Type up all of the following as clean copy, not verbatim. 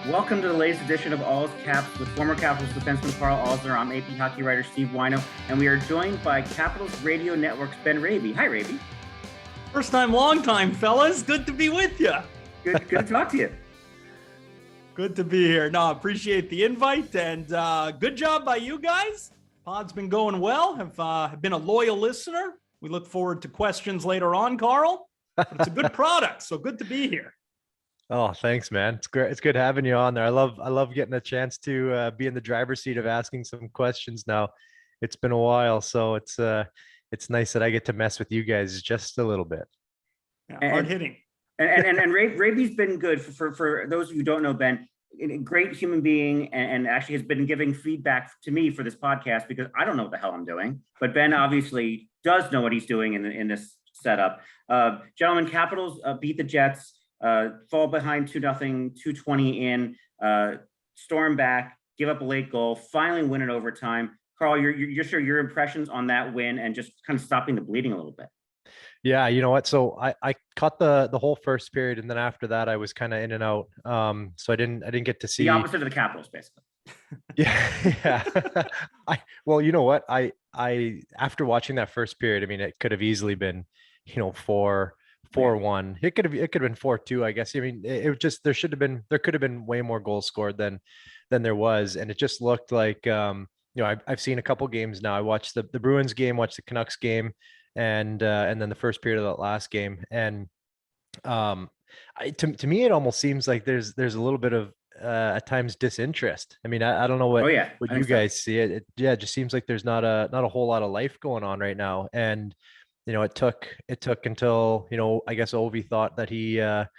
Welcome to the latest edition of All's Caps with former Capitals defenseman Karl. I'm AP hockey writer Steve Wino, and we are joined by Capitals Radio Network's Ben Raby. Hi, Raby. First time, long time, fellas. Good to be with you. Good to talk to you. Good to be here. No, appreciate the invite, and good job by you guys. Pod's been going well. Have been a loyal listener. We look forward to questions later on, Karl. But it's a good product, so good to be here. Oh, thanks, man. It's great. It's good having you on there. I love getting a chance to be in the driver's seat of asking some questions now. It's been a while, so it's nice that I get to mess with you guys just a little bit. Yeah, hard hitting. And Raby's been good for those of you who don't know Ben. A great human being, and actually has been giving feedback to me for this podcast because I don't know what the hell I'm doing. But Ben obviously does know what he's doing in this setup. Gentlemen, Capitals beat the Jets. Fall behind 2-0, 2:20 in, storm back, give up a late goal, finally win in overtime. Karl, you're sure your impressions on that win and just kind of stopping the bleeding a little bit? Yeah, you know what? So I caught the whole first period, and then after that I was kind of in and out. So I didn't get to see the opposite of the Capitals, basically. Yeah. Well, you know what? I after watching that first period, I mean, it could have easily been, 4-1. It could have been 4-2, I guess. I mean, it just there could have been way more goals scored than there was, and it just looked like I've seen a couple games now. I watched the Bruins game, watched the Canucks game, and then the first period of that last game, and to me it almost seems like there's a little bit of at times disinterest. I mean, I don't know what you guys see. It just seems like there's not a whole lot of life going on right now, and it took until, I guess Ovi thought that he there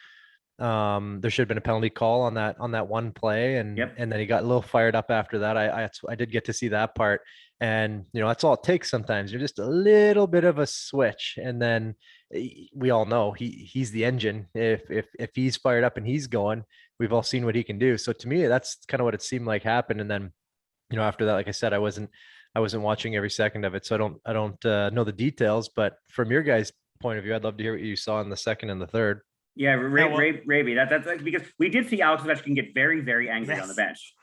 should have been a penalty call on that one play. And then he got a little fired up after that. I did get to see that part. And, that's all it takes sometimes. You're just a little bit of a switch. And then we all know he's the engine. If he's fired up and he's going, we've all seen what he can do. So to me, that's kind of what it seemed like happened. And then, after that, like I said, I wasn't watching every second of it, so I don't know the details. But from your guys' point of view, I'd love to hear what you saw in the second and the third. Yeah, Raby. That's because we did see Alex Ovechkin get very, very angry on the bench.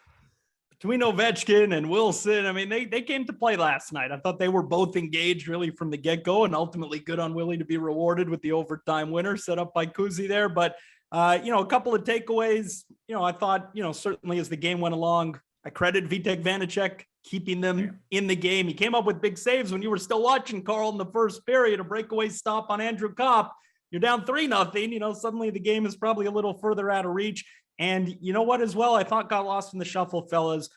Between Ovechkin and Wilson, I mean, they came to play last night. I thought they were both engaged really from the get-go, and ultimately good on Willie to be rewarded with the overtime winner set up by Kuzi there. But a couple of takeaways. I thought certainly as the game went along, I credit Vitek Vanacek keeping them in the game. He came up with big saves when you were still watching, Karl, in the first period, a breakaway stop on Andrew Kopp. You're down 3-0. Suddenly the game is probably a little further out of reach. And you know what, as well, I thought got lost in the shuffle, fellas.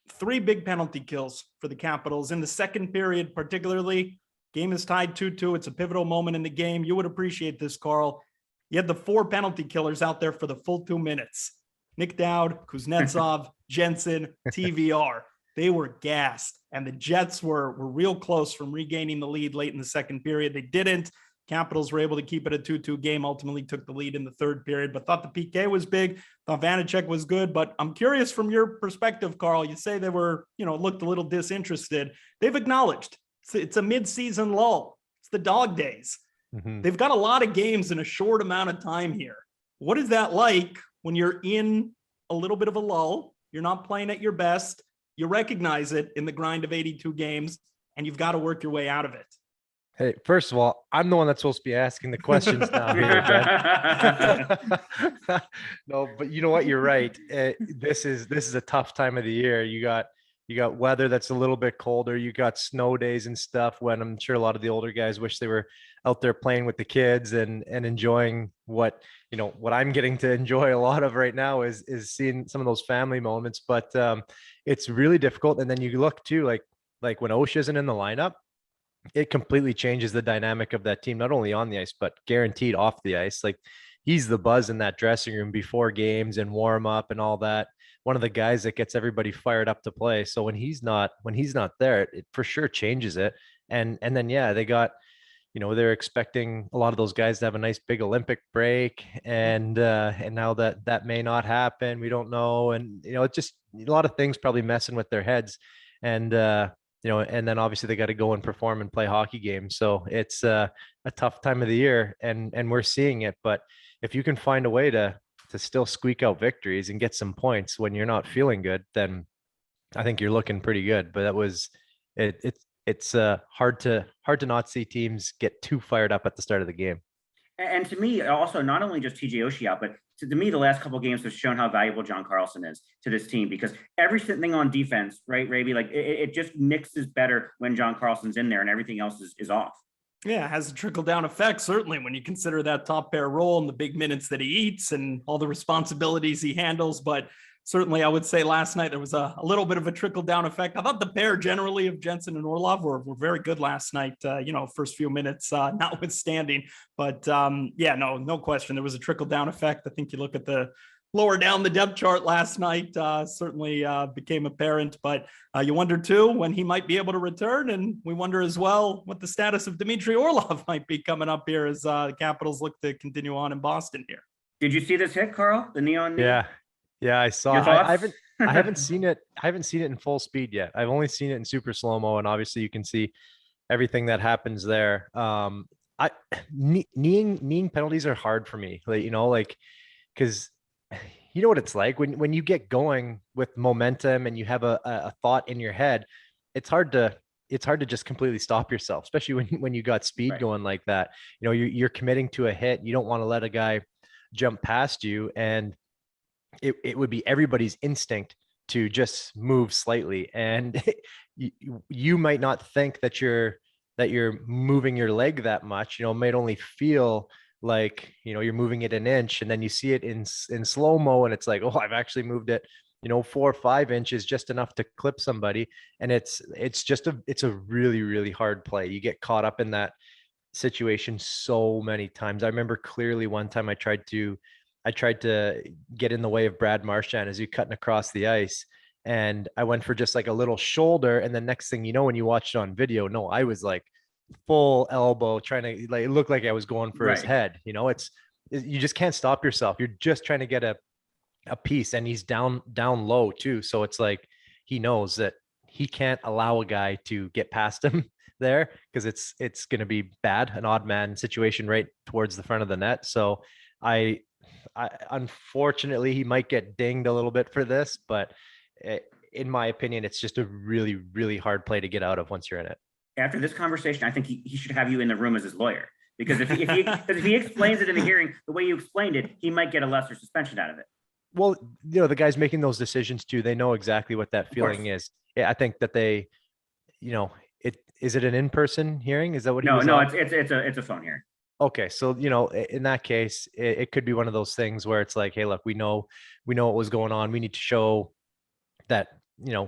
3 big penalty kills for the Capitals in the second period, particularly. Game is tied 2-2. It's a pivotal moment in the game. You would appreciate this, Karl. You had the 4 penalty killers out there for the full 2 minutes. Nick Dowd, Kuznetsov, Jensen, TVR. They were gassed, and the Jets were real close from regaining the lead late in the second period. They didn't. Capitals were able to keep it a 2-2 game, ultimately took the lead in the third period, but thought the PK was big, thought Vanacek was good. But I'm curious from your perspective, Karl, you say they were, looked a little disinterested. They've acknowledged it's a mid-season lull. It's the dog days. Mm-hmm. They've got a lot of games in a short amount of time here. What is that like when you're in a little bit of a lull? You're not playing at your best. You recognize it in the grind of 82 games, and you've got to work your way out of it. Hey, first of all, I'm the one that's supposed to be asking the questions now here, Ben. No, but you know what? You're right. This is a tough time of the year. You got weather that's a little bit colder. You got snow days and stuff when I'm sure a lot of the older guys wish they were out there playing with the kids and enjoying what I'm getting to enjoy a lot of right now is seeing some of those family moments. But it's really difficult. And then you look too, like when Oshie isn't in the lineup, it completely changes the dynamic of that team, not only on the ice, but guaranteed off the ice. Like he's the buzz in that dressing room before games and warm up and all that. One of the guys that gets everybody fired up to play. So when he's not there, it for sure changes it. And then, they got, they're expecting a lot of those guys to have a nice big Olympic break. And now that may not happen. We don't know. And, it's just a lot of things probably messing with their heads. And, and then obviously they got to go and perform and play hockey games. So it's a a tough time of the year, and we're seeing it. But if you can find a way to still squeak out victories and get some points when you're not feeling good, then I think you're looking pretty good. But that was it's hard to not see teams get too fired up at the start of the game. And to me, also, not only just TJ Oshie out, but to me, the last couple of games have shown how valuable John Carlson is to this team, because everything on defense, right, Raby, like it just mixes better when John Carlson's in there and everything else is off. Yeah, it has a trickle down effect, certainly, when you consider that top pair role and the big minutes that he eats and all the responsibilities he handles. But certainly, I would say last night there was a little bit of a trickle down effect. I thought the pair generally of Jensen and Orlov were very good last night, first few minutes notwithstanding. But yeah, no question. There was a trickle down effect. I think you look at the lower down the depth chart last night, certainly became apparent. But you wonder, too, when he might be able to return. And we wonder as well what the status of Dmitry Orlov might be coming up here as the Capitals look to continue on in Boston here. Did you see this hit, Karl? The neon? Yeah, I saw. I haven't seen it. I haven't seen it in full speed yet. I've only seen it in super slow-mo, and obviously you can see everything that happens there. Kneeing penalties are hard for me, because you know what it's like when you get going with momentum and you have a thought in your head. It's hard to just completely stop yourself, especially when you got speed going like that. You're committing to a hit. You don't want to let a guy jump past you, and it would be everybody's instinct to just move slightly. And you might not think that you're moving your leg that much. It might only feel like, you're moving it an inch, and then you see it in slow-mo, and it's like, oh, I've actually moved it, 4 or 5 inches, just enough to clip somebody. And it's a really, really hard play. You get caught up in that situation so many times. I remember clearly one time I tried to get in the way of Brad Marchand as he's cutting across the ice, and I went for just like a little shoulder, and the next thing you know, when you watch it on video, no, I was like full elbow, trying to, like, it looked like I was going for his head. You just can't stop yourself. You're just trying to get a piece, and he's down low too, so it's like he knows that he can't allow a guy to get past him there, because it's going to be bad, an odd man situation right towards the front of the net. So I unfortunately, he might get dinged a little bit for this, but in my opinion, it's just a really, really hard play to get out of once you're in it. After this conversation, I think he should have you in the room as his lawyer, because if he explains it in the hearing the way you explained it, he might get a lesser suspension out of it. Well, the guys making those decisions too, they know exactly what that feeling is. Yeah, I think that they, is it an in-person hearing? Is that what? No, it's a phone hearing. Okay, so in that case, it could be one of those things where it's like, hey, look, we know what was going on. We need to show that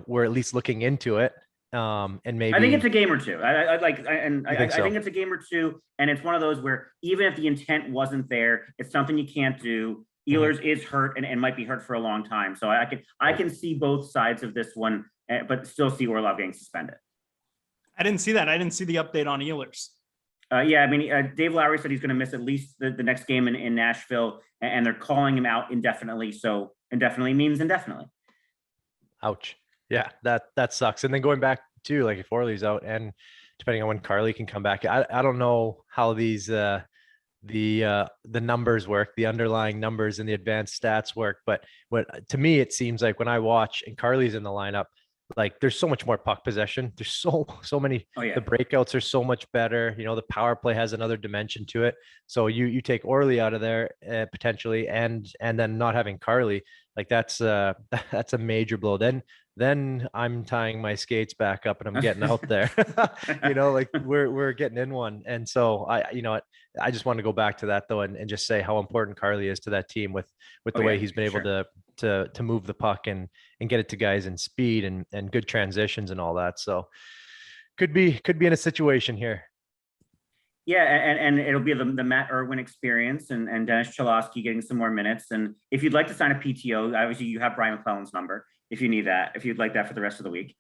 we're at least looking into it. And maybe I think it's a game or two. I think it's a game or two, and it's one of those where even if the intent wasn't there, it's something you can't do. Ehlers is hurt and might be hurt for a long time, so I can see both sides of this one, but still see Orlov getting suspended. I didn't see that. I didn't see the update on Ehlers. Dave Lowry said he's going to miss at least the next game in Nashville, and they're calling him out indefinitely. So indefinitely means indefinitely. Ouch. Yeah, that sucks. And then going back to, like, if Orly's out, and depending on when Karl can come back, I don't know how these the numbers work, the underlying numbers and the advanced stats work. But to me, it seems like when I watch and Karl's in the lineup, like, there's so much more puck possession. There's so many. Oh, yeah. The breakouts are so much better. The power play has another dimension to it. So you take Orly out of there potentially, and then not having Karl, like, that's a major blow. Then I'm tying my skates back up and I'm getting out there. Like, we're getting in one. And so I just want to go back to that though, and just say how important Karl is to that team with the way he's been able to move the puck and get it to guys in speed and good transitions and all that. So could be in a situation here. Yeah, and it'll be the Matt Irwin experience and Dennis Cholowski getting some more minutes. And if you'd like to sign a PTO, obviously you have Brian McClellan's number if you need that, if you'd like that for the rest of the week.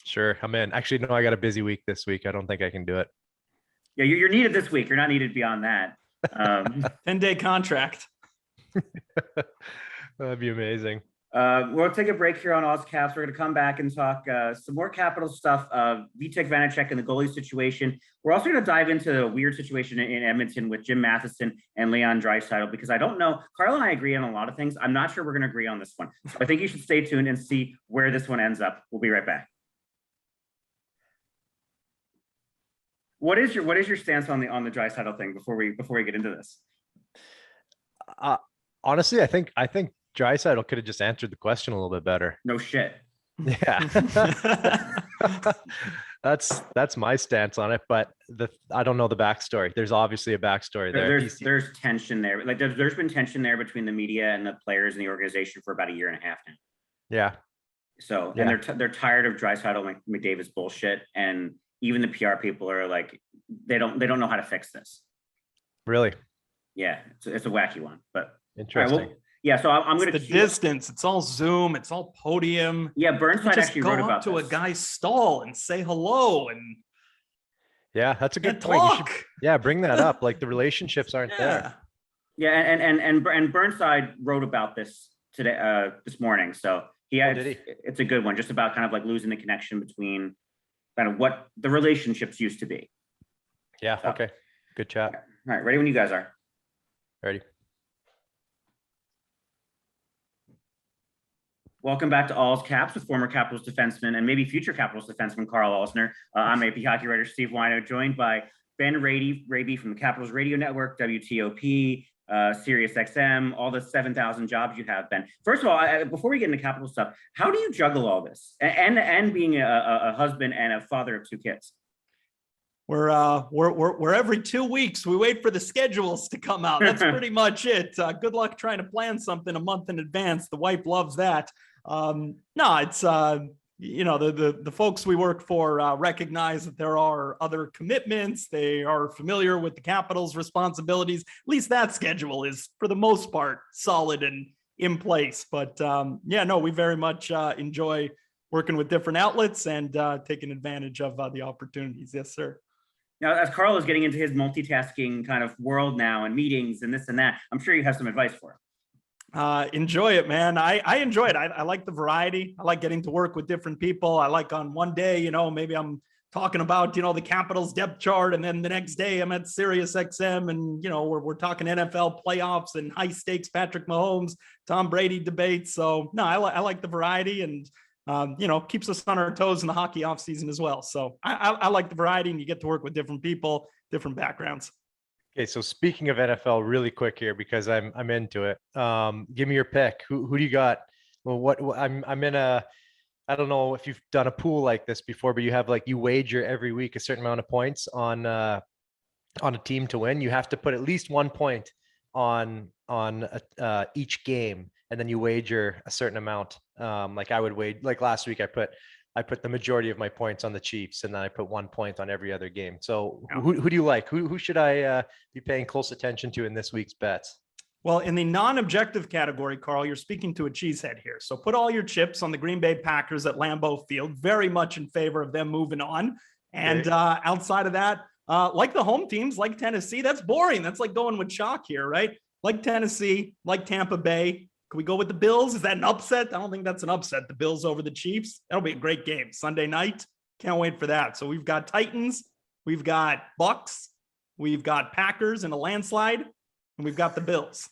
Sure, I'm in. Actually, no, I got a busy week this week. I don't think I can do it. Yeah, you're needed this week. You're not needed beyond that. 10-day contract. That'd be amazing. We'll take a break here on Oz Caps. We're going to come back and talk some more Capital stuff. Vitek Vanacek and the goalie situation. We're also going to dive into the weird situation in Edmonton with Jim Matheson and Leon Draisaitl, because I don't know. Karl and I agree on a lot of things. I'm not sure we're going to agree on this one. So I think you should stay tuned and see where this one ends up. We'll be right back. What is your stance on the Draisaitl thing before we get into this? Honestly, I think Draisaitl could have just answered the question a little bit better. No shit. Yeah. That's my stance on it, but I don't know the backstory. There's obviously a backstory there. There's tension there. Like there's been tension there between the media and the players and the organization for about a year and a half now. Yeah. So, and they're tired of Draisaitl McDavid's bullshit, and even the PR people are like, they don't know how to fix this. Really? Yeah, it's a wacky one, but interesting. Right, well, yeah, so I'm going to the distance. It's all Zoom. It's all podium. Yeah, Burnside actually wrote about to this. A guy's stall and say hello, and yeah, that's a good point. Bring that up. Like the relationships aren't there. Yeah, and Burnside wrote about this today, this morning. So it's a good one, just about kind of like losing the connection between kind of what the relationships used to be. Yeah. So, okay. Good chat. All right, ready when you guys are. Ready. Welcome back to All's Caps with former Capitals defenseman and maybe future Capitals defenseman Karl Alsner. I'm AP hockey writer Steve Wino, joined by Ben Raby from the Capitals Radio Network, WTOP, Sirius XM, all the 7,000 jobs you have, Ben. First of all, before we get into Capital stuff, how do you juggle all this and being a husband and a father of 2 kids? We're every 2 weeks. We wait for the schedules to come out. That's pretty much it. Good luck trying to plan something a month in advance. The wife loves that. No, it's the folks we work for recognize that there are other commitments. They are familiar with the Capitals' responsibilities. At least that schedule is, for the most part, solid and in place. But we very much enjoy working with different outlets and taking advantage of the opportunities. Yes, sir. Now, as Karl is getting into his multitasking kind of world now and meetings and this and that, I'm sure you have some advice for him. Enjoy it, man. I enjoy it. I like the variety. I like getting to work with different people. I like on one day, maybe I'm talking about, the Capitals depth chart. And then the next day I'm at Sirius XM and, we're talking NFL playoffs and high stakes Patrick Mahomes, Tom Brady debates. So no, I like the variety and, keeps us on our toes in the hockey off season as well. So I like the variety and you get to work with different people, different backgrounds. Okay, so speaking of NFL, really quick here because I'm into it. Give me your pick. Who do you got? Well, I'm in a. I don't know if you've done a pool like this before, but you have you wager every week a certain amount of points on a team to win. You have to put at least 1 point on each game, and then you wager a certain amount. I would wager. Like last week, I put the majority of my points on the Chiefs, and then I put 1 point on every other game. So who do you like? Who should I be paying close attention to in this week's bets? Well, in the non-objective category, Karl, you're speaking to a cheesehead here. So put all your chips on the Green Bay Packers at Lambeau Field. Very much in favor of them moving on. And outside of that, like the home teams, like Tennessee, that's boring. That's like going with chalk here, right? Like Tennessee, like Tampa Bay. Can we go with the Bills? Is that an upset? I don't think that's an upset. The Bills over the Chiefs. That'll be a great game. Sunday night. Can't wait for that. So we've got Titans, we've got Bucks, we've got Packers in a landslide, and we've got the Bills.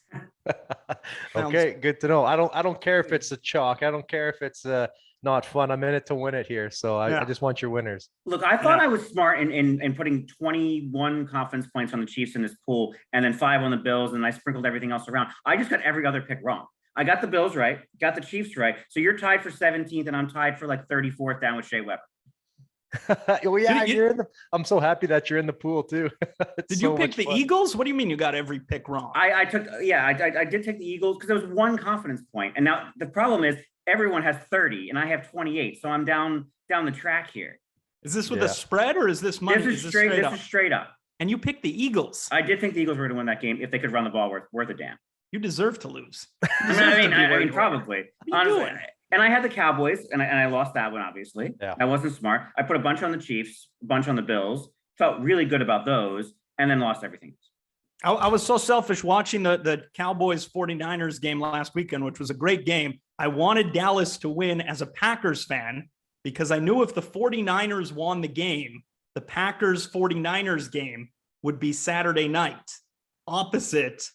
Okay, good to know. I don't care if it's a chalk. I don't care if it's not fun. I'm in it to win it here. So I just want your winners. Look, I thought I was smart in putting 21 confidence points on the Chiefs in this pool and then 5 on the Bills, and I sprinkled everything else around. I just got every other pick wrong. I got the Bills right, got the Chiefs right. So you're tied for 17th, and I'm tied for 34th down with Shea Weber. Well, yeah, I'm so happy that you're in the pool too. Did you pick the Eagles? What do you mean you got every pick wrong? I did take the Eagles because there was 1 confidence point. And now the problem is everyone has 30 and I have 28. So I'm down the track here. Is this with a spread or is this money? This is straight up. And you picked the Eagles. I did think the Eagles were going to win that game if they could run the ball worth a damn. You deserve to lose. I mean, probably. Honestly, and I had the Cowboys, and I lost that one, obviously. Yeah. I wasn't smart. I put a bunch on the Chiefs, a bunch on the Bills, felt really good about those, and then lost everything. I was so selfish watching the Cowboys 49ers game last weekend, which was a great game. I wanted Dallas to win as a Packers fan because I knew if the 49ers won the game, the Packers 49ers game would be Saturday night, opposite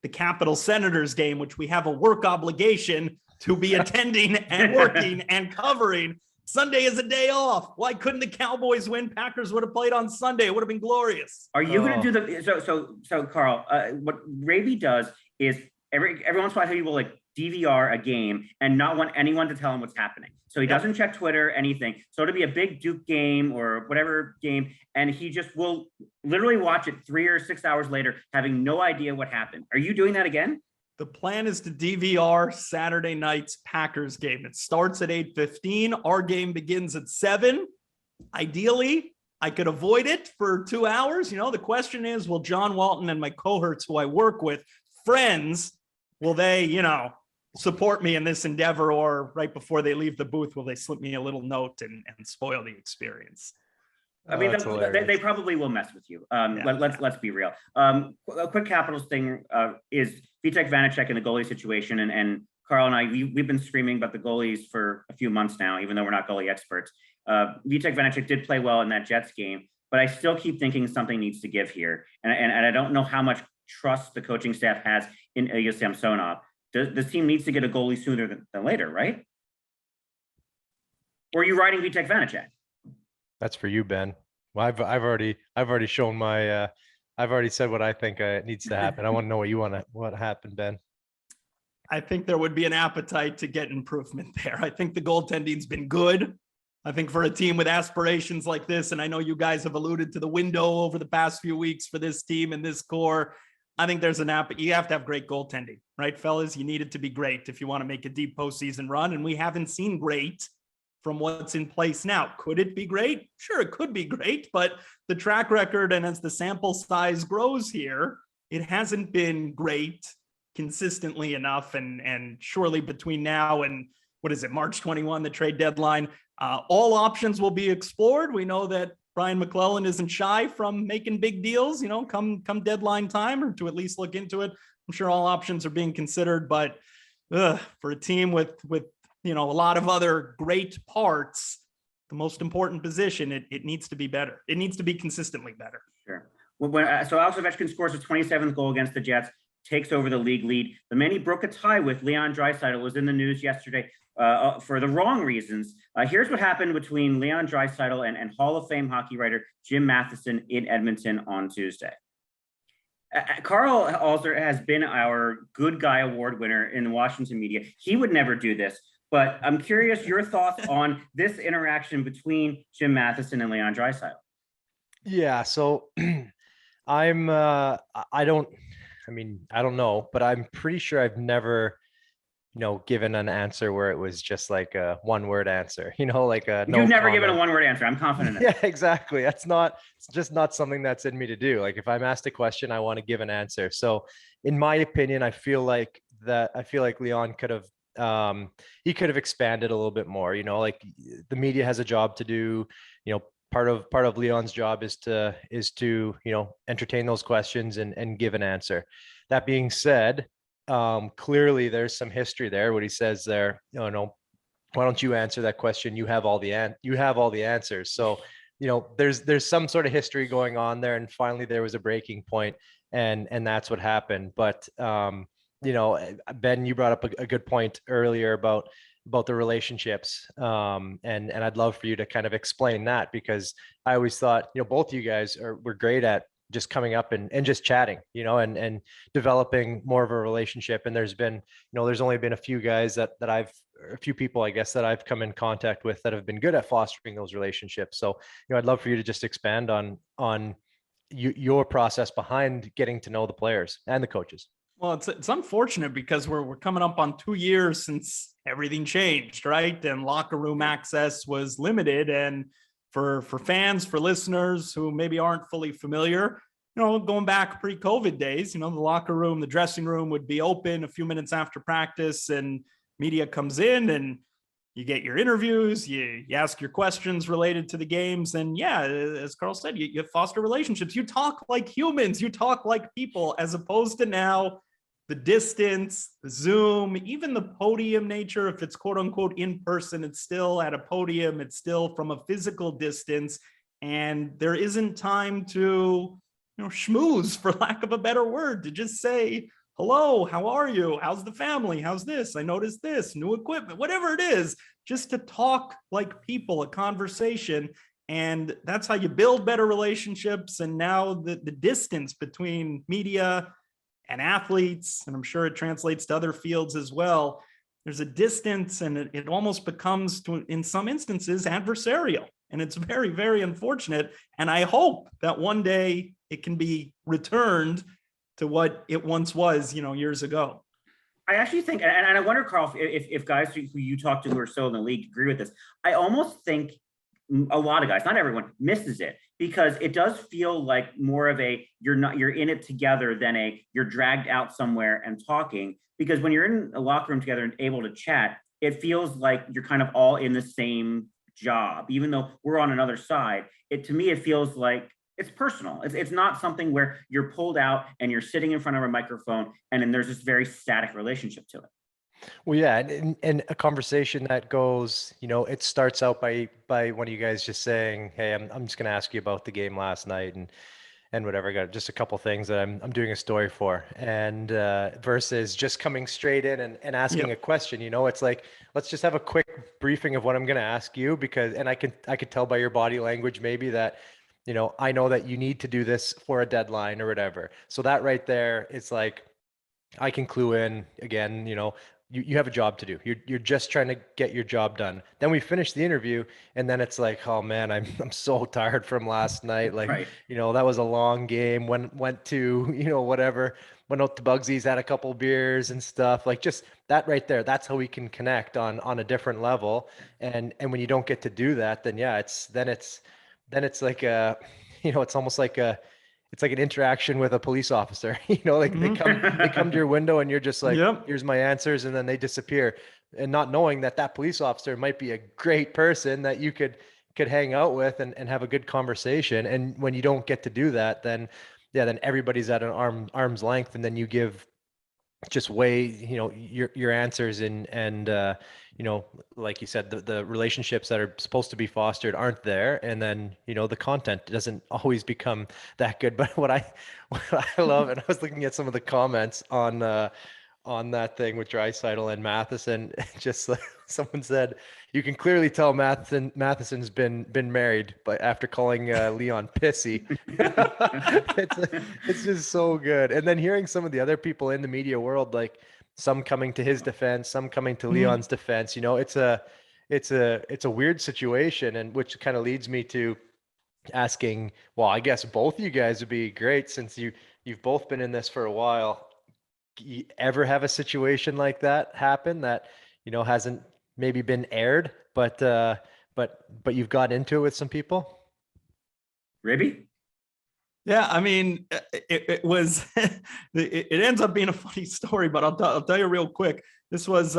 the Capital Senators game, which we have a work obligation to be attending and working and covering. Sunday is a day off. Why couldn't the Cowboys win? Packers would have played on Sunday. It would have been glorious. Are you going to do the so Karl? What Raby does is every once in a while he will like DVR a game and not want anyone to tell him what's happening. So he doesn't check Twitter, anything. So it'll be a big Duke game or whatever game, and he just will literally watch it 3 or 6 hours later, having no idea what happened. Are you doing that again? The plan is to DVR Saturday night's Packers game. It starts at 8:15. Our game begins at 7. Ideally, I could avoid it for 2 hours. You know, the question is, will John Walton and my cohorts who I work with, friends, will they, you know, support me in this endeavor, or right before they leave the booth, will they slip me a little note and spoil the experience? I mean, they probably will mess with you. Let's be real. A quick Capitals thing is Vitek Vanacek in the goalie situation, and Karl and I, we've been screaming about the goalies for a few months now, even though we're not goalie experts. Vitek Vanacek did play well in that Jets game, but I still keep thinking something needs to give here, and I don't know how much trust the coaching staff has in Ilya Samsonov. This team needs to get a goalie sooner than later, right? Or are you riding Vitek Vanacek? That's for you, Ben. Well, I've already shown my I've already said what I think needs to happen. I want to know what happened, Ben. I think there would be an appetite to get improvement there. I think the goaltending's been good. I think for a team with aspirations like this, and I know you guys have alluded to the window over the past few weeks for this team and this core, I think there's you have to have great goaltending, right, fellas? You need it to be great if you want to make a deep postseason run, and we haven't seen great from what's in place now. Could it be great? Sure, it could be great, but the track record and as the sample size grows here, it hasn't been great consistently enough. And surely between now and March 21, the trade deadline, all options will be explored. We know that Brian McClellan isn't shy from making big deals, you know, come deadline time, or to at least look into it. I'm sure all options are being considered, but for a team with you know, a lot of other great parts, the most important position, it needs to be better. It needs to be consistently better. Sure. Well, so Alex Ovechkin scores his 27th goal against the Jets, takes over the league lead. The man he broke a tie with, Leon Draisaitl, was in the news yesterday for the wrong reasons. Here's what happened between Leon Draisaitl and Hall of Fame hockey writer Jim Matheson in Edmonton on Tuesday. Karl also has been our Good Guy Award winner in the Washington media. He would never do this. But I'm curious your thoughts on this interaction between Jim Matheson and Leon Draisaitl. Yeah, so I don't know, but I'm pretty sure I've never, you know, given an answer where it was just like a one-word answer, you know, like a no. You've never given a one-word answer. I'm confident. Yeah, exactly. It's just not something that's in me to do. Like if I'm asked a question, I want to give an answer. So in my opinion, I feel like Leon could have he could have expanded a little bit more, you know, like the media has a job to do, you know, part of Leon's job is to, you know, entertain those questions and give an answer. That being said, clearly there's some history there. What he says there, you know, why don't you answer that question? You have all the answers. So, you know, there's some sort of history going on there. And finally there was a breaking point and that's what happened. But, you know, Ben, you brought up a good point earlier about the relationships. And I'd love for you to kind of explain that, because I always thought, you know, both of you guys were great at just coming up and just chatting, you know, and developing more of a relationship. And there's only been a few guys a few people, I guess, that I've come in contact with that have been good at fostering those relationships. So, you know, I'd love for you to just expand on your process behind getting to know the players and the coaches. Well, it's unfortunate because we're coming up on 2 years since everything changed, right? And locker room access was limited. And for fans, for listeners who maybe aren't fully familiar, you know, going back pre-COVID days, you know, the locker room, the dressing room would be open a few minutes after practice and media comes in and you get your interviews, you ask your questions related to the games. And yeah, as Karl said, you foster relationships. You talk like humans, you talk like people, as opposed to now the distance, the Zoom, even the podium nature. If it's quote unquote in person, it's still at a podium, it's still from a physical distance. And there isn't time to, schmooze, for lack of a better word, to just say, hello, how are you? How's the family? How's this? I noticed this, new equipment, whatever it is, just to talk like people, a conversation. And that's how you build better relationships. And now the distance between media and athletes, and I'm sure it translates to other fields as well, there's a distance, and it almost becomes, in some instances, adversarial. And it's very, very unfortunate. And I hope that one day it can be returned to what it once was, years ago. I actually think, and I wonder, Karl, if guys who you talk to who are still in the league agree with this. I almost think a lot of guys, not everyone, misses it, because it does feel like more of a you're in it together than you're dragged out somewhere and talking. Because when you're in a locker room together and able to chat, it feels like you're kind of all in the same job, even though we're on another side. To me, it feels like it's personal. It's not something where you're pulled out and you're sitting in front of a microphone and then there's this very static relationship to it. Well, yeah, and a conversation that goes, it starts out by one of you guys just saying, "Hey, I'm just going to ask you about the game last night and whatever. I got just a couple things that I'm doing a story for," and versus just coming straight in and asking a question. It's like, let's just have a quick briefing of what I'm going to ask you, and I could tell by your body language maybe that, I know that you need to do this for a deadline or whatever. So that right there, it's like, I can clue in again, you have a job to do. You're just trying to get your job done. Then we finish the interview, and then it's like, oh man, I'm so tired from last night. Like, right. That was a long game. Went to, whatever, went out to Bugsy's, had a couple beers and stuff. Like, just that right there, that's how we can connect on a different level. And when you don't get to do that, then yeah, it's like it's almost like it's like an interaction with a police officer. Like they come to your window and you're just like, here's my answers, and then they disappear, and not knowing that police officer might be a great person that you could hang out with and have a good conversation. And when you don't get to do that, then everybody's at an arm's length, and then you give just way, your answers and like you said, the relationships that are supposed to be fostered aren't there. And then, the content doesn't always become that good. But what I love, and I was looking at some of the comments on that thing with Draisaitl and Matheson, just like someone said, you can clearly tell Matheson's been married, but after calling Leon pissy. It's just so good. And then hearing some of the other people in the media world, like some coming to his defense, some coming to Leon's defense, it's a weird situation, and which kind of leads me to asking, well, I guess both of you guys would be great, since you've both been in this for a while. You ever have a situation like that happen that hasn't maybe been aired, but you've got into it with some people? Raby? Yeah, I mean, it was it ends up being a funny story, but I'll tell you real quick. This was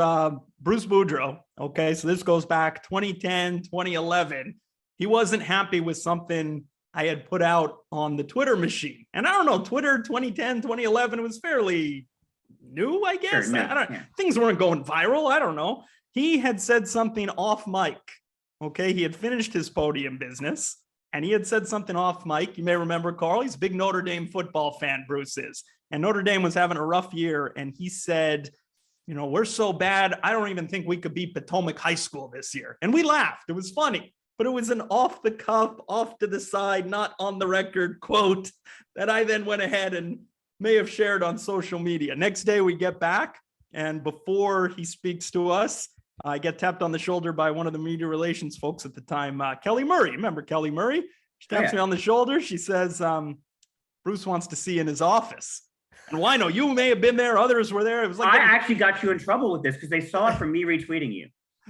Bruce Boudreau. Okay, so this goes back 2010, 2011. He wasn't happy with something I had put out on the Twitter machine. And I don't know, Twitter 2010, 2011 was fairly new, I guess. Sure, things weren't going viral. I don't know. He had said something off mic. Okay, he had finished his podium business, and he had said something off mic. You may remember, Karl, he's a big Notre Dame football fan, Bruce is. And Notre Dame was having a rough year, and he said, we're so bad, I don't even think we could beat Potomac High School this year. And we laughed. It was funny. But it was an off the cuff, off to the side, not on the record quote that I then went ahead and may have shared on social media. Next day we get back, and before he speaks to us, I get tapped on the shoulder by one of the media relations folks at the time, Kelly Murray. Remember Kelly Murray? She taps me on the shoulder. She says, Bruce wants to see you in his office. And why no? You may have been there. Others were there. It was like I actually got you in trouble with this because they saw it from me retweeting you.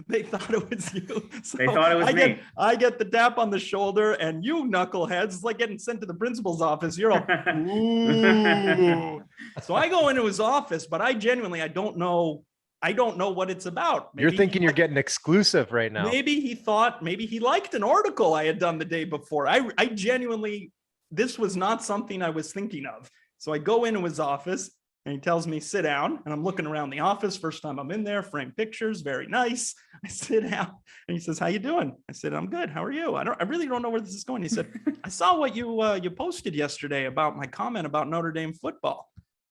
They thought it was you. So they thought it was me. I get the tap on the shoulder, and you knuckleheads, it's like getting sent to the principal's office. You're all, ooh. So I go into his office, but I don't know I don't know what it's about. You're thinking you're getting exclusive right now. Maybe he liked an article I had done the day before. I genuinely, this was not something I was thinking of. So I go into his office and he tells me, sit down. And I'm looking around the office. First time I'm in there, framed pictures, very nice. I sit down and he says, how you doing? I said, I'm good. How are you? I really don't know where this is going. He said, I saw what you posted yesterday about my comment about Notre Dame football.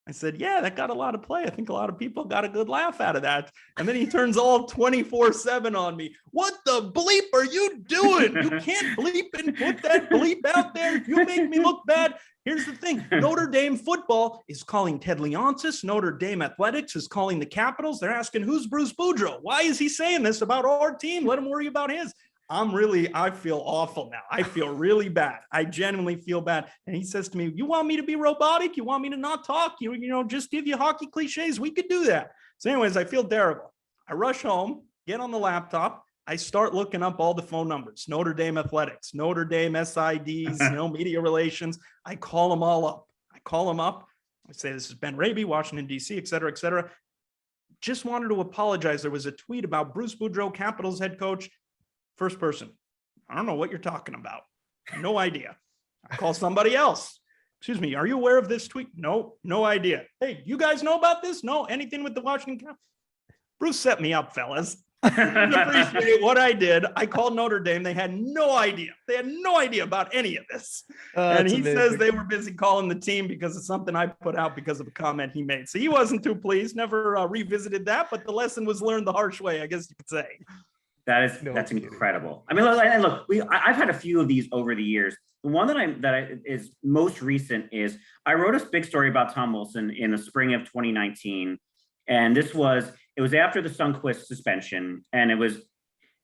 I said, yeah, that got a lot of play. I think a lot of people got a good laugh out of that. And then he turns all 24/7 on me. What the bleep are you doing? You can't bleep and put that bleep out there. You make me look bad. Here's the thing. Notre Dame football is calling Ted Leonsis. Notre Dame athletics is calling the Capitals. They're asking, who's Bruce Boudreau? Why is he saying this about our team? Let him worry about his. I feel awful now. I feel really bad. I genuinely feel bad. And he says to me, you want me to be robotic? You want me to not talk? Just give you hockey cliches? We could do that. So anyways, I feel terrible. I rush home, get on the laptop. I start looking up all the phone numbers, Notre Dame athletics, Notre Dame SIDs, media relations. I call them all up. I say, this is Ben Raby, Washington, DC, et cetera, et cetera. Just wanted to apologize. There was a tweet about Bruce Boudreau, Capitals head coach. First person, I don't know what you're talking about. No idea. I call somebody else. Excuse me, are you aware of this tweet? No idea. Hey, you guys know about this? No, anything with the Washington Capitals? Bruce set me up, fellas. Appreciate what I did. I called Notre Dame. They had no idea. They had no idea about any of this. And he says they were busy calling the team because of something I put out because of a comment he made. So he wasn't too pleased, never revisited that, but the lesson was learned the harsh way, I guess you could say. That's incredible. I mean, look, I've had a few of these over the years. The one that is most recent is I wrote a big story about Tom Wilson in the spring of 2019, and it was after the Sundqvist suspension, and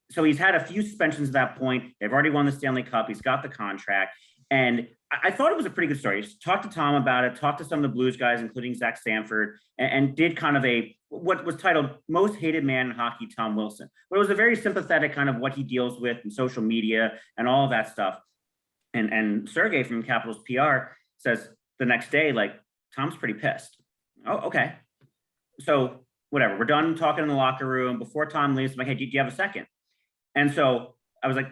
so he's had a few suspensions at that point. They've already won the Stanley Cup. He's got the contract, and I thought it was a pretty good story. Talked to Tom about it. Talked to some of the Blues guys, including Zach Sanford, and did kind of what was titled Most Hated Man in Hockey, Tom Wilson. But it was a very sympathetic kind of what he deals with in social media and all of that stuff. And Sergey from Capitals PR says the next day, like, Tom's pretty pissed. Oh, okay. So whatever, we're done talking in the locker room. Before Tom leaves, I'm like, hey, do you have a second? And so I was like,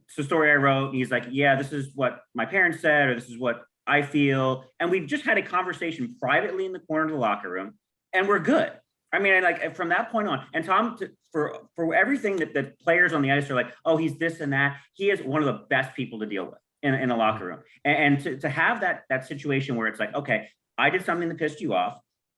it's the story I wrote. And he's like, yeah, this is what my parents said, or this is what I feel. And we just had a conversation privately in the corner of the locker room, and we're good. I mean, from that point on, and Tom, for everything that the players on the ice are like, oh, he's this and that, he is one of the best people to deal with in the locker room. And to have that situation where it's like, okay, I did something that pissed you off,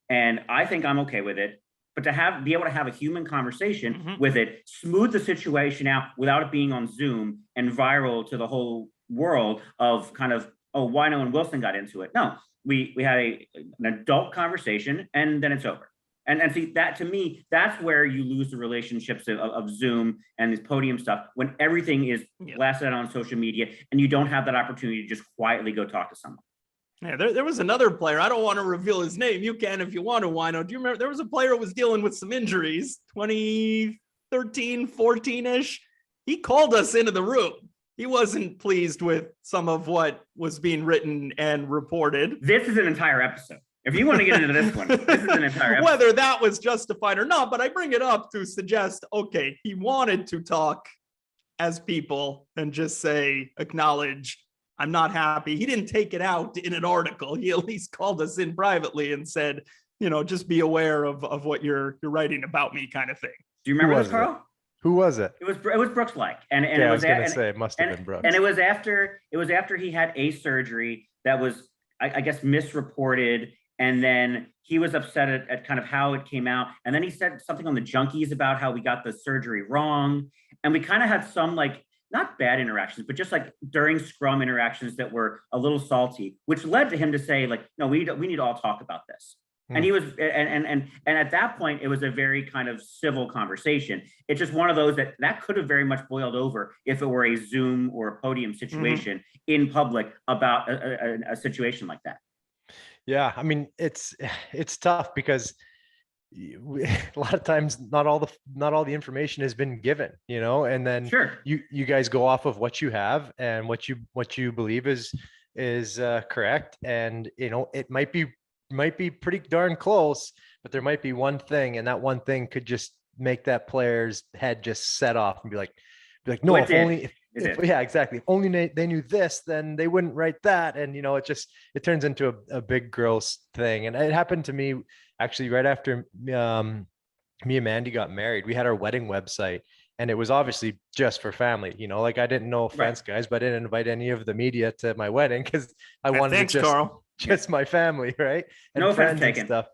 and I think I'm okay with it, but to be able to have a human conversation with it, smooth the situation out without it being on Zoom and viral to the whole world of kind of, oh, Wino and Wilson got into it. No, we had an adult conversation, and then it's over. And see, that to me, that's where you lose the relationships of Zoom and this podium stuff, when everything is blasted out on social media and you don't have that opportunity to just quietly go talk to someone. Yeah, there was another player. I don't want to reveal his name. You can if you want to, Wino. Do you remember there was a player who was dealing with some injuries, 2013, 14-ish? He called us into the room. He wasn't pleased with some of what was being written and reported. This is an entire episode. If you want to get into this one, this is an entire episode. Whether that was justified or not, but I bring it up to suggest, okay, he wanted to talk as people and just acknowledge, I'm not happy. He didn't take it out in an article. He at least called us in privately and said, just be aware of what you're writing about me, kind of thing. Do you remember this, Karl? Who was it? It was Brooks Like. And yeah, I was going to say, it must have been Brooks. And it was after he had a surgery that was, I guess, misreported. And then he was upset at kind of how it came out. And then he said something on the Junkies about how we got the surgery wrong. And we kind of had some, like, not bad interactions, but just like during scrum interactions that were a little salty, which led to him to say, like, no, we need to all talk about this. And he was, and at that point, it was a very kind of civil conversation. It's just one of those that could have very much boiled over if it were a Zoom or a podium situation in public about a situation like that. Yeah, I mean, it's tough because a lot of times not all the information has been given, and then you guys go off of what you have and what you believe is correct, and it might be might be pretty darn close, but there might be one thing, and that one thing could just make that player's head just set off and be like, no, Well, if only, if yeah, exactly. If only they knew this, then they wouldn't write that. And, it turns into a big gross thing. And it happened to me actually right after me and Mandy got married. We had our wedding website, and it was obviously just for family, like I didn't know offense, Right. guys, but I didn't invite any of the media to my wedding because I wanted Thanks, it Karl. just my family, right? And No offense friends and taken. stuff.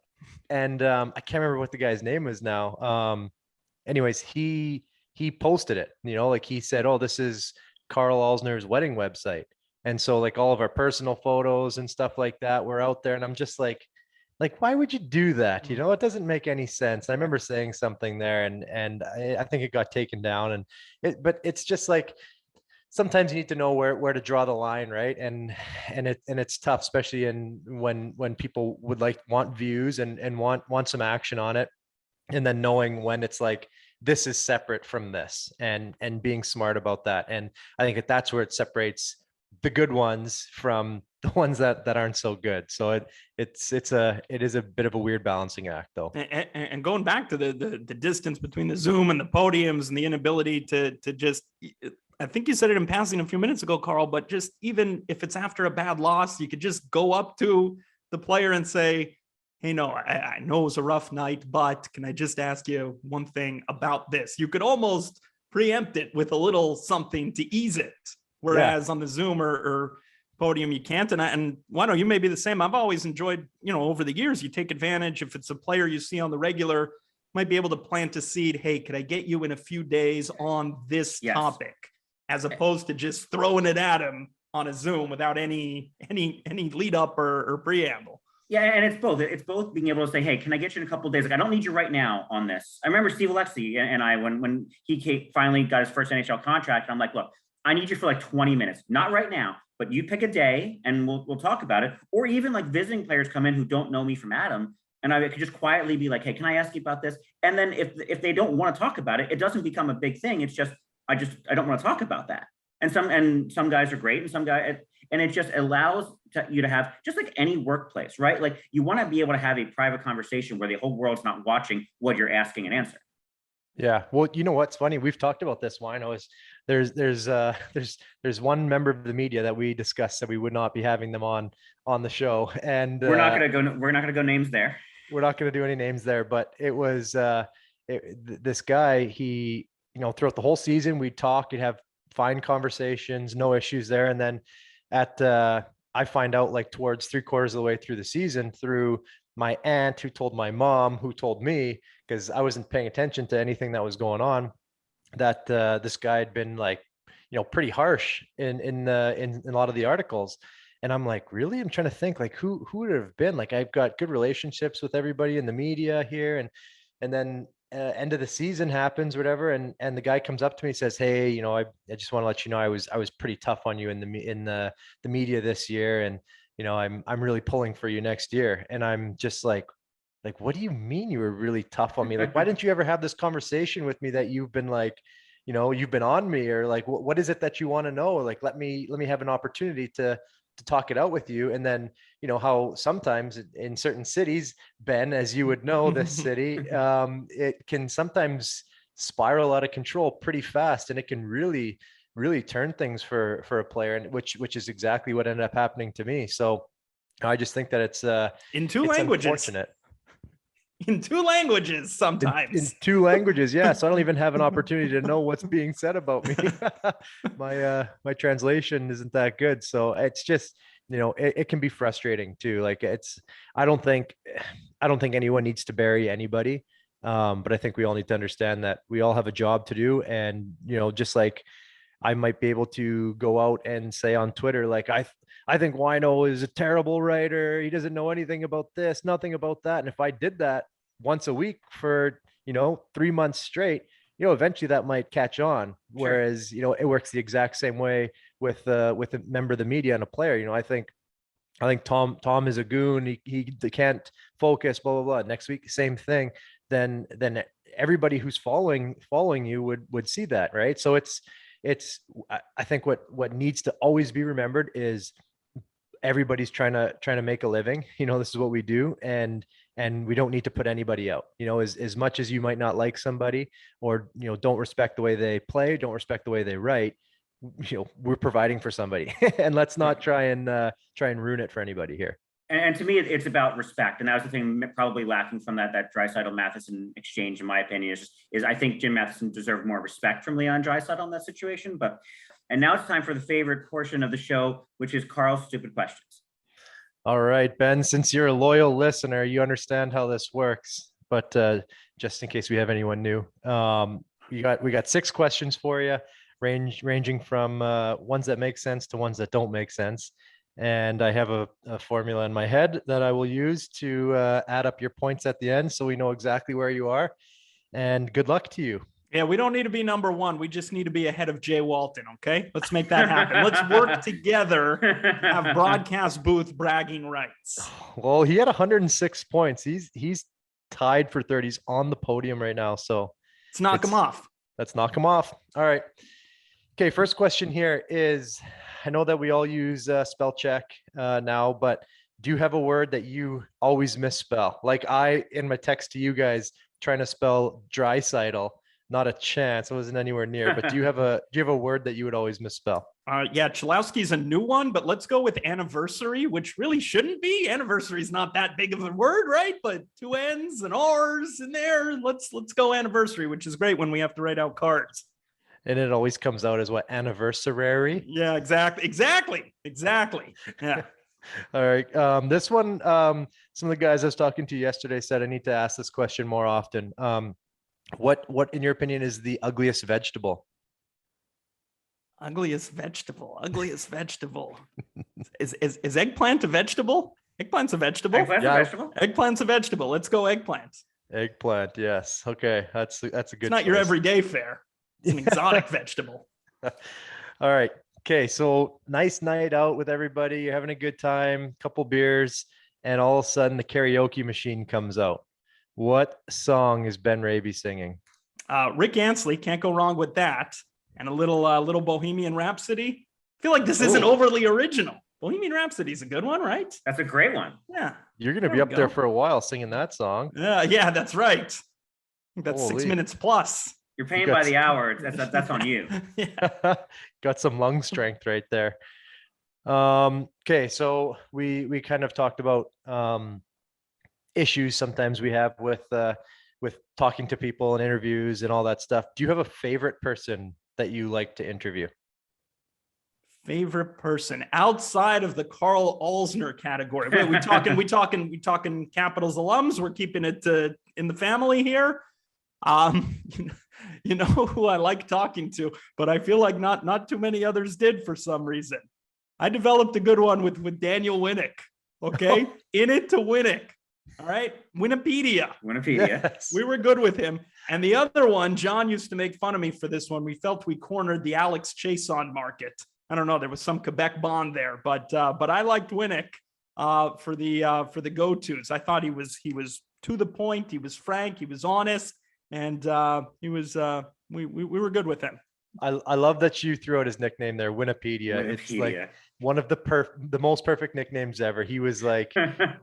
And I can't remember what the guy's name was now. Anyways, he posted it, like he said, oh, this is Karl Alsner's wedding website. And so like all of our personal photos and stuff like that were out there. And I'm just like, why would you do that? It doesn't make any sense. I remember saying something there, and I think it got taken down. But it's just like, sometimes you need to know where to draw the line, right? And it's tough, especially when people would want views and want some action on it, and then knowing when it's like, this is separate from this, and being smart about that. And I think that's where it separates the good ones from the ones that aren't so good. So it is a bit of a weird balancing act, though. And going back to the distance between the Zoom and the podiums and the inability to just, I think you said it in passing a few minutes ago, Karl, but just even if it's after a bad loss, you could just go up to the player and say, hey, no, I know it was a rough night, but can I just ask you one thing about this? You could almost preempt it with a little something to ease it. Whereas on the Zoom or podium, you can't. And why don't you may be the same? I've always enjoyed, over the years, you take advantage. If it's a player you see on the regular, might be able to plant a seed. Hey, could I get you in a few days on this topic? As opposed to just throwing it at him on a Zoom without any lead up or preamble. Yeah, and it's both. It's both being able to say, hey, can I get you in a couple of days? Like, I don't need you right now on this. I remember Steve Alexi and I, when he finally got his first NHL contract, I'm like, look, I need you for like 20 minutes, not right now, but you pick a day and we'll talk about it. Or even like visiting players come in who don't know me from Adam, and I could just quietly be like, hey, can I ask you about this? And then if they don't want to talk about it, it doesn't become a big thing. It's just, I don't want to talk about that. And some guys are great, and some guys, and it just allows you to have, just like any workplace, right? Like, you want to be able to have a private conversation where the whole world's not watching what you're asking and answering. Yeah. Well, you know what's funny? We've talked about this. Wino, is there's one member of the media that we discussed that we would not be having them on the show, and we're not gonna go names there. We're not going to do any names there, but it was this guy. He, throughout the whole season, we'd talk, you'd have fine conversations, no issues there, and then I find out like towards 3/4 of the way through the season, through my aunt, who told my mom, who told me, because I wasn't paying attention to anything that was going on, that this guy had been like, pretty harsh in a lot of the articles. And I'm like, really? I'm trying to think, like, who would it have been? Like, I've got good relationships with everybody in the media here, and then end of the season happens, whatever, and the guy comes up to me and says, hey, I just want to let you know I was pretty tough on you in the media this year, and I'm really pulling for you next year. And I'm just like, what do you mean you were really tough on me? Like, why didn't you ever have this conversation with me that you've been like, you've been on me, or like, what is it that you want to know? Like, let me have an opportunity to talk it out with you. And then, how sometimes in certain cities, Ben, as you would know, this city, it can sometimes spiral out of control pretty fast, and it can really turn things for a player, and which is exactly what ended up happening to me. So I just think that it's in two languages. Unfortunate. In two languages sometimes. In two languages, yeah. So I don't even have an opportunity to know what's being said about me. My translation isn't that good. So it's just, it can be frustrating too. Like, I don't think anyone needs to bury anybody. But I think we all need to understand that we all have a job to do. And, just like I might be able to go out and say on Twitter, like, I think Wino is a terrible writer. He doesn't know anything about this, nothing about that. And if I did that once a week for, 3 months straight, eventually that might catch on. Whereas, it works the exact same way with a member of the media and a player. I think Tom is a goon. He can't focus, blah, blah, blah. Next week, same thing. Then everybody who's following you would see that. Right. So I think what needs to always be remembered is everybody's trying to make a living. This is what we do, and we don't need to put anybody out. As much as you might not like somebody, or don't respect the way they play, don't respect the way they write, we're providing for somebody, and let's not try and ruin it for anybody here. And to me, it's about respect, and that was the thing probably lacking from that Draisaitl Matheson exchange, in my opinion. Is I think Jim Matheson deserved more respect from Leon Draisaitl in that situation. And now it's time for the favorite portion of the show, which is Karl's stupid questions. All right, Ben, since you're a loyal listener, you understand how this works. But just in case we have anyone new, we got 6 questions for you, ranging from ones that make sense to ones that don't make sense. And I have a formula in my head that I will use to add up your points at the end, so we know exactly where you are. And good luck to you. Yeah, we don't need to be number 1. We just need to be ahead of Jay Walton. Okay, let's make that happen. Let's work together. Have broadcast booth bragging rights. Well, he had 106 points. He's tied for 30. He's on the podium right now. So let's knock him off. Let's knock him off. All right. Okay. First question here is, I know that we all use spell check now, but do you have a word that you always misspell? Like I, in my text to you guys, trying to spell Draisaitl. Not a chance. I wasn't anywhere near. But do you have a word that you would always misspell? Yeah, Chalowski's a new one, but let's go with anniversary, which really shouldn't be. Anniversary is not that big of a word, right? But 2 N's and R's in there. Let's go anniversary, which is great when we have to write out cards. And it always comes out as what, anniversary? Yeah, exactly. Yeah. All right. This one, some of the guys I was talking to yesterday said I need to ask this question more often. What in your opinion is the ugliest vegetable? Ugliest vegetable. Is eggplant a vegetable? Eggplant's a vegetable. Eggplant's a vegetable. Let's go eggplant. Eggplant, yes. Okay, that's a good. It's not your everyday fare. It's an exotic vegetable. All right. Okay, so nice night out with everybody. You're having a good time, couple beers, and all of a sudden the karaoke machine comes out. What song is Ben Raby singing? Rick Ansley, can't go wrong with that. And a little Bohemian Rhapsody. I feel like this isn't overly original. Bohemian Rhapsody is a good one, right? That's a great one. Yeah. You're going to be up there for a while singing that song. Yeah, that's right. I think that's 6 minutes plus. You're paying by the hour. That's on you. Yeah. Got some lung strength right there. Okay, so we kind of talked about issues sometimes we have with talking to people and interviews and all that stuff. Do you have a favorite person that you like to interview? Favorite person outside of the Karl Alzner category? Wait, we talking Capitals alums? We're keeping it in the family here. You know who I like talking to, but I feel like not too many others did for some reason. I developed a good one with Daniel Winnick. Okay, in it to Winnick. All right, Wikipedia. Yes. We were good with him. And the other one, John used to make fun of me for this one. We felt we cornered the Alex Chason market. I don't know. There was some Quebec bond there, but I liked Winnick for the go-tos. I thought he was to the point. He was frank. He was honest, and he was. We were good with him. I love that you threw out his nickname there, Wikipedia. It's like one of the most perfect nicknames ever. He was like,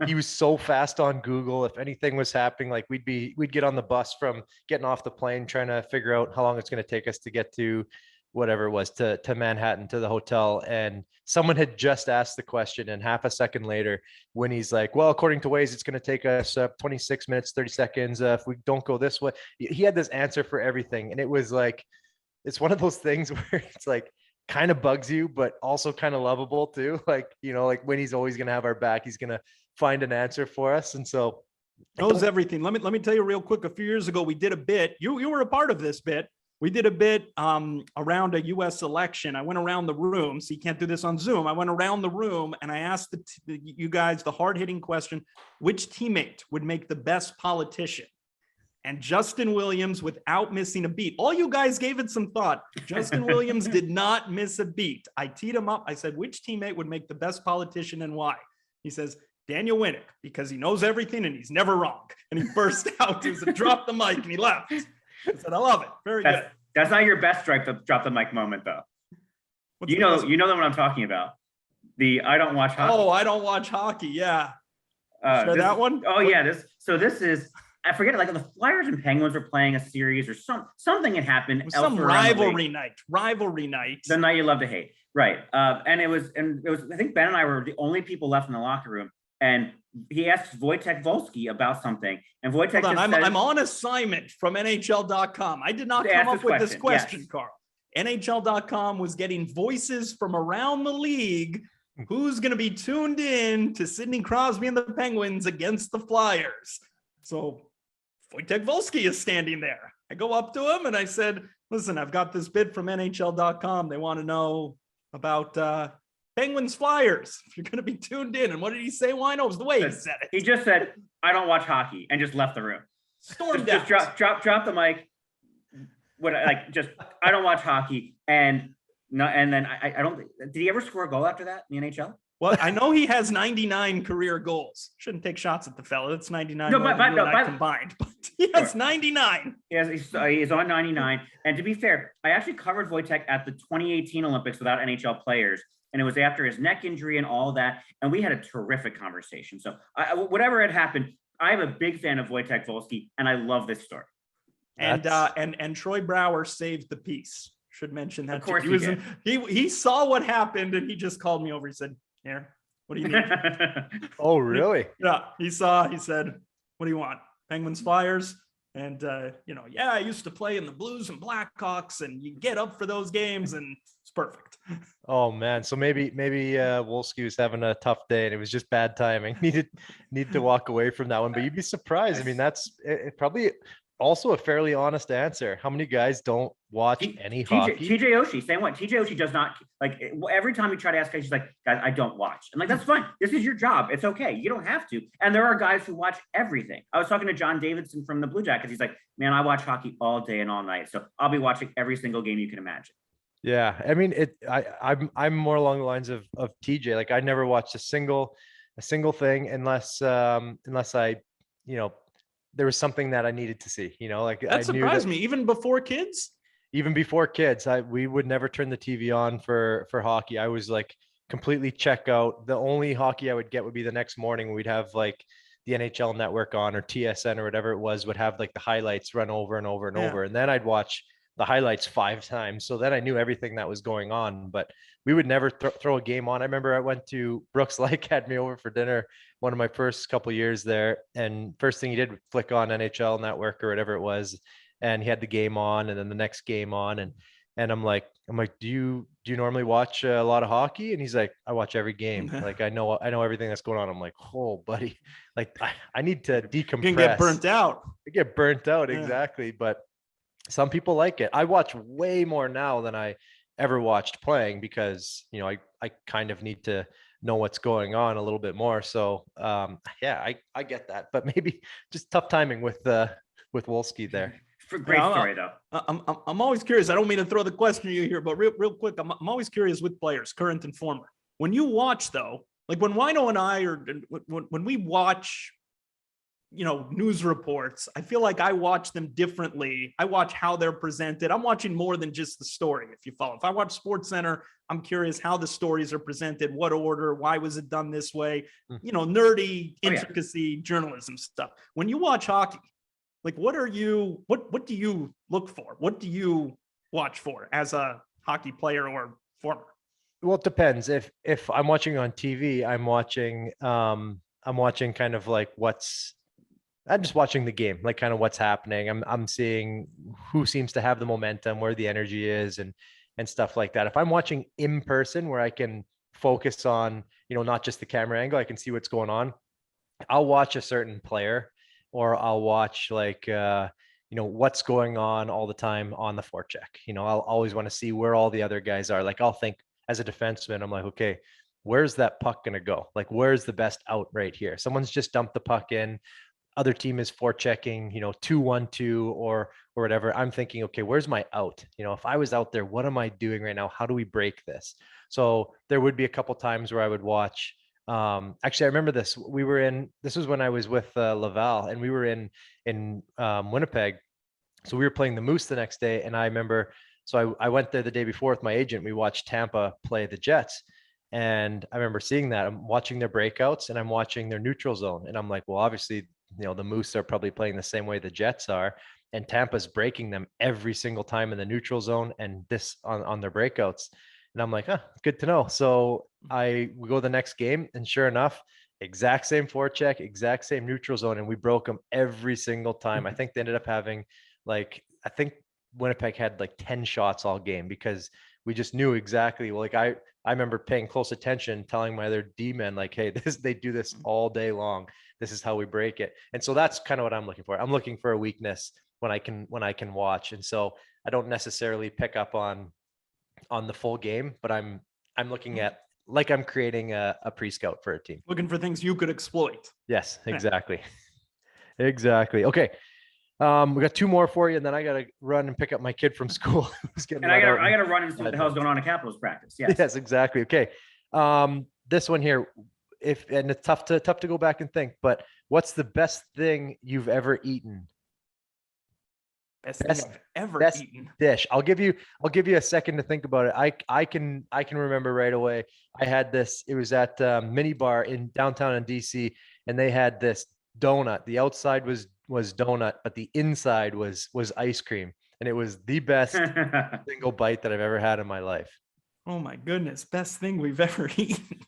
he was so fast on Google. If anything was happening, like we'd get on the bus from getting off the plane, trying to figure out how long it's going to take us to get to whatever it was to Manhattan, to the hotel. And someone had just asked the question, and half a second later, when he's like, well, according to Waze, it's going to take us 26 minutes, 30 seconds. If we don't go this way, he had this answer for everything. And it was like, it's one of those things where it's like kind of bugs you, but also kind of lovable too. Like, like when he's always going to have our back, he's going to find an answer for us. And so knows everything. Let me tell you real quick. A few years ago, we did a bit. You were a part of this bit. We did a bit around a U.S. election. I went around the room. So you can't do this on Zoom. I went around the room and I asked you guys the hard-hitting question: which teammate would make the best politician? And Justin Williams, without missing a beat. All you guys gave it some thought. Justin Williams did not miss a beat. I teed him up. I said, which teammate would make the best politician and why? He says, Daniel Winnick, because he knows everything and he's never wrong. And he burst out. He said, drop the mic, and he left. I said, I love it. Very good. That's not your best drop the mic moment, though. You know the one I'm talking about. The I don't watch hockey. Oh, I don't watch hockey. Yeah. Share This that one? Oh yeah, this is I forget, like the Flyers and Penguins were playing a series or something had happened. Some elsewhere around the league. rivalry night. The night you love to hate. Right. And it was I think Ben and I were the only people left in the locker room. And he asked Wojtek Wolski about something. And Wojtek Hold on, said, I'm on assignment from NHL.com. I did not To come ask up this with this question, question, yes. Karl. NHL.com was getting voices from around the league. Who's going to be tuned in to Sidney Crosby and the Penguins against the Flyers? So Wojtek Wolski is standing there. I go up to him and I said, listen, I've got this bid from NHL.com. They want to know about Penguins Flyers. If you're going to be tuned in. And what did he say? Well, I know it was the way he said it. He just said, I don't watch hockey, and just left the room. Stormed Just out. drop the mic. I don't watch hockey. And then I don't think, did he ever score a goal after that in the NHL? Well, I know he has 99 career goals. Shouldn't take shots at the fella. That's 99 No, more but- than you but- and I but- combined. But he has 99. He's on 99. And to be fair, I actually covered Wojtek at the 2018 Olympics without NHL players. And it was after his neck injury and all that. And we had a terrific conversation. So whatever had happened, I am a big fan of Wojtek Wolski, and I love this story. And Troy Brower saved the peace. Should mention that. Of course too. He saw what happened and he just called me over. He said, here, what do you need? Oh, really? Yeah, he said, what do you want? Penguins, Flyers? And, I used to play in the Blues and Blackhawks, and you get up for those games, and it's perfect. Oh man, so maybe Wolski was having a tough day and it was just bad timing. Needed to walk away from that one, but you'd be surprised. I mean, that's probably also a fairly honest answer. How many guys don't watch any hockey? TJ Oshie, same one. TJ Oshie does not, like, every time you try to ask guys, he's like, guys, I don't watch. I'm like, that's fine. This is your job. It's okay. You don't have to. And there are guys who watch everything. I was talking to John Davidson from the Blue Jackets. He's like, man, I watch hockey all day and all night. So I'll be watching every single game you can imagine. Yeah, I mean, I'm more along the lines of TJ. Like, I never watched a single thing unless I, there was something that I needed to see. Like, That surprised me. Even before kids. Even before kids, we would never turn the TV on for hockey. I was like completely check out. The only hockey I would get would be the next morning. We'd have like the NHL Network on, or TSN or whatever it was, would have like the highlights run over and over and over, and then I'd watch the highlights 5 times. So then I knew everything that was going on, but we would never throw a game on. I remember I went to Brooks Lake, had me over for dinner one of my first couple years there. And first thing he did was flick on NHL Network or whatever it was. And he had the game on, and then the next game on. And I'm like, do you normally watch a lot of hockey? And he's like, I watch every game. Like, I know everything that's going on. I'm like, oh buddy, like I need to decompress. You can get burnt out. I get burnt out. Yeah. Exactly. But some people like it. I watch way more now than I ever watched playing, because I kind of need to know what's going on a little bit more. So I get that, but maybe just tough timing with Wolski there. Great story though. I'm always curious. I don't mean to throw the question at you here, but real quick, I'm always curious with players, current and former. When you watch though, like when Wino and I when we watch, news reports, I feel like I watch them differently. I watch how they're presented. I'm watching more than just the story. If you follow, if I watch SportsCenter, I'm curious how the stories are presented, what order, why was it done this way, nerdy intricacy journalism stuff. When you watch hockey, like what do you look for? What do you watch for as a hockey player or former? Well, it depends. If I'm watching on TV, I'm watching kind of like I'm just watching the game, like kind of what's happening. I'm seeing who seems to have the momentum, where the energy is, and stuff like that. If I'm watching in person, where I can focus on, not just the camera angle, I can see what's going on, I'll watch a certain player, or I'll watch like, what's going on all the time on the forecheck. I'll always want to see where all the other guys are. Like, I'll think as a defenseman, I'm like, okay, where's that puck going to go? Like, where's the best out right here? Someone's just dumped the puck in. Other team is forechecking, 2-1-2 or whatever. I'm thinking, okay, where's my out? If I was out there, what am I doing right now? How do we break this? So there would be a couple times where I would watch. Actually, I remember this. This was when I was with Laval, and we were in Winnipeg. So we were playing the Moose the next day, and I remember. So I went there the day before with my agent. We watched Tampa play the Jets, And I remember seeing that. I'm watching their breakouts and I'm watching their neutral zone. And I'm like, well, obviously, the Moose are probably playing the same way the Jets are. And Tampa's breaking them every single time in the neutral zone and this on their breakouts. And I'm like, good to know. So we go the next game, and sure enough, exact same forecheck, exact same neutral zone. And we broke them every single time. I think they ended up having I think Winnipeg had like 10 shots all game because we just knew exactly. Like I remember paying close attention, telling my other D-men like, hey, they do this all day long. This is how we break it. And so that's kind of what I'm looking for. I'm looking for a weakness when I can watch. And so I don't necessarily pick up on the full game, but I'm looking at like I'm creating a pre-scout for a team. Looking for things you could exploit. Yes, exactly. Exactly. Okay. We got 2 more for you, and then I got to run and pick up my kid from school. And I got to run and see what the hell's going on in Capitals practice. Yes. Yes, exactly. Okay. This one here, and it's tough to go back and think, but what's the best thing you've ever eaten? Best thing I've ever eaten. Dish. I'll give you a second to think about it. I can remember right away. I had this. It was at Mini Bar in downtown in DC, and they had this donut. The outside was donut, but the inside was ice cream, and it was the best single bite that I've ever had in my life. Oh my goodness, best thing we've ever eaten.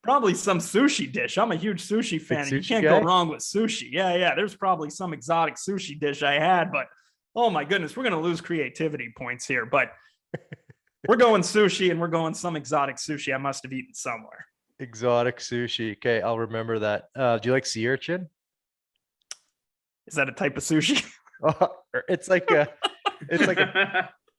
Probably some sushi dish. I'm a huge sushi fan. And you can't go wrong with sushi. Yeah. There's probably some exotic sushi dish I had, but oh my goodness, we're going to lose creativity points here. But we're going sushi, and we're going some exotic sushi I must have eaten somewhere. Exotic sushi. Okay, I'll remember that. Do you like sea urchin? Is that a type of sushi?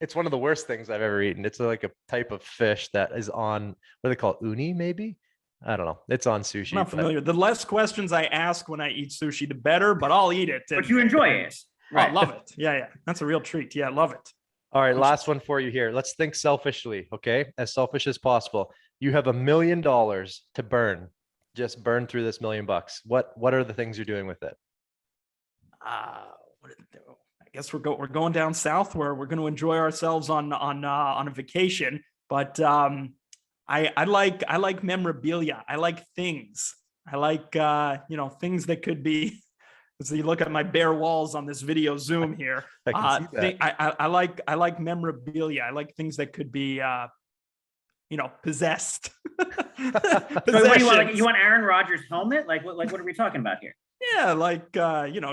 It's one of the worst things I've ever eaten. It's like a type of fish that is on, what do they call it? Uni, maybe? I don't know. It's on sushi. I'm not familiar. The less questions I ask when I eat sushi, the better, but I'll eat it. But you enjoy it. Right. I love it. Yeah. That's a real treat. Yeah, I love it. All right, last one for you here. Let's think selfishly, okay? As selfish as possible. You have $1 million to burn. Just burn through this $1 million. What are the things you're doing with it? I guess we're going down south where we're going to enjoy ourselves on a vacation. But I like memorabilia. I like things. I like things that could be. As you look at my bare walls on this video Zoom here, I can see that. I like memorabilia. I like things that could be possessed. What do you want? You want Aaron Rodgers' helmet? Like what are we talking about here? Yeah, like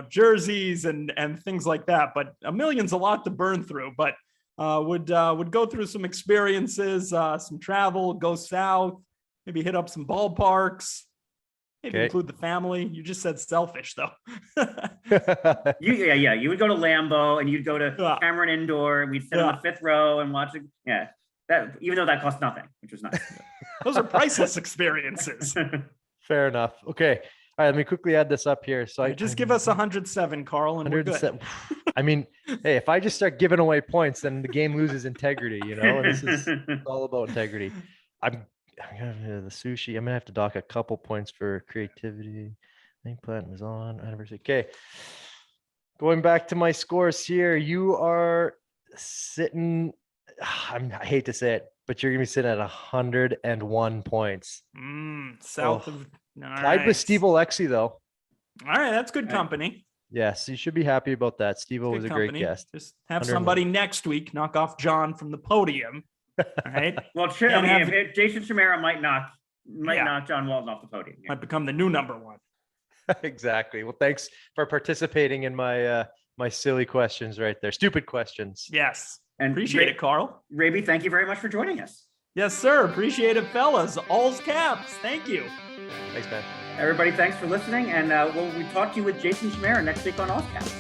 jerseys and things like that. But $1 million's a lot to burn through. But would go through some experiences, some travel, go south, maybe hit up some ballparks. Maybe include the family. You just said selfish, though. You would go to Lambeau and you'd go to Cameron Indoor. And we'd sit on the 5th row and watch it. Yeah, that even though that cost nothing, which was nice. Those are priceless experiences. Fair enough. Okay. All right. Let me quickly add this up here. So just give us 107, Karl, and we're good. I mean, hey, if I just start giving away points, then the game loses integrity. This is all about integrity. I'm gonna the sushi. I'm gonna have to dock a couple points for creativity. I think Platinum was on anniversary. Okay. Going back to my scores here, you are sitting. I hate to say it, but you're gonna be sitting at 101 points. South of tied with Steve Alexi, though. All right, that's good company. Yes, you should be happy about that. Steve was a great guest. Just have somebody next week knock off John from the podium. All right. Well, if Jason Chimera might knock John Walton off the podium. Might become the new number one. Exactly. Well, thanks for participating in my my silly questions right there. Stupid questions. Yes. And appreciate it, Karl. Raby, thank you very much for joining us. Yes, sir. Appreciate it, fellas. All's caps. Thank you. Thanks, man. Everybody, thanks for listening. And we'll talk to you with Jason Chimera next week on All's Caps.